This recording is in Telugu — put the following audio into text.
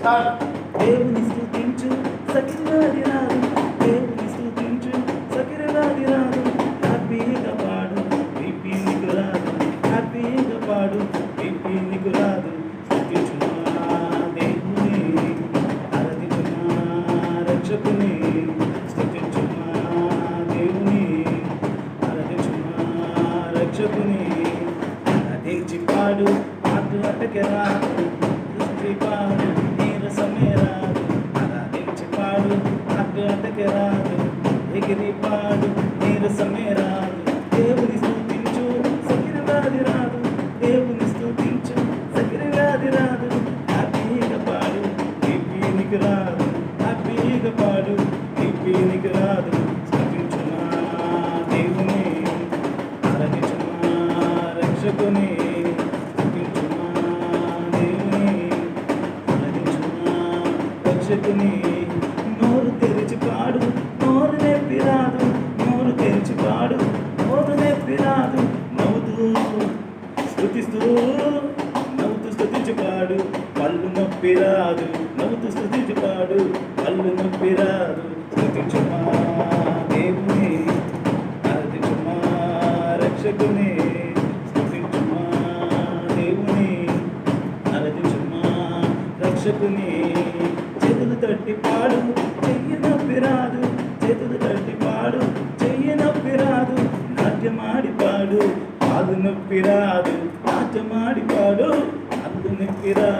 దేవుని స్తుతించు సకిరవాది రాదు, దేవుని స్తుతించు సకిరవాది రాదు. హ్యాపీగా పాడు బీపీ నీకు రాదు, హ్యాపీగా పాడు బీపీ నీకు రాదు. స్తుతించుమా దేవుని, ఆరాధించుమా రక్షకుని. స్తుతించుమా దేవుని, ఆరాధించుమా రక్షకుని. ఆరాధించి పాడు పాటు అటకే రాదు, పాడు నీరసమే రాదు. ఆరాధించి పాడు పాటు అటకే రాదు, ఎగిరి పాడు నీరసమే రాదు. దేవుని స్తుతించు సకిరవాది రాదు, దేవుని స్తుతించు సకిరవాది రాదు. హ్యాపీగా పాడు బీపీ నీకు రాదు, హ్యాపీగా పాడు బీపీ నీకు రాదు. స్తుతించుమా దేవుని, ఆరాధించుమా రక్షకుని. స్తుతించుమా దేవుని, ఆరాధించుమా రక్షకుని. నోరు తెరిచి పాడు నోరు నొప్పి రాదు, నోరు తెరిచి పాడు నోరు నొప్పి రాదు. నవ్వుతూ స్తుతిస్తూ నవ్వుతూ స్తుతించి పాడు పళ్ళు నొప్పి రాదు, నవ్వుతూ స్తుతించి పాడు పళ్ళు నొప్పి రాదు. స్తుతించుమా దేవుని, ఆరాధించుమా రక్షకుని. స్తుతించుమా దేవుని, ఆరాధించుమా రక్షకుని. చేతులు తట్టి పాడు చెయ్యి నొప్పి రాదు, చేతులు తట్టి పాడు చెయ్యి నొప్పి రాదు. నాట్యమాడి పాడు కాలు నొప్పి రాదు, నాట్యమాడి పాడు కాలు నొప్పి రాదు.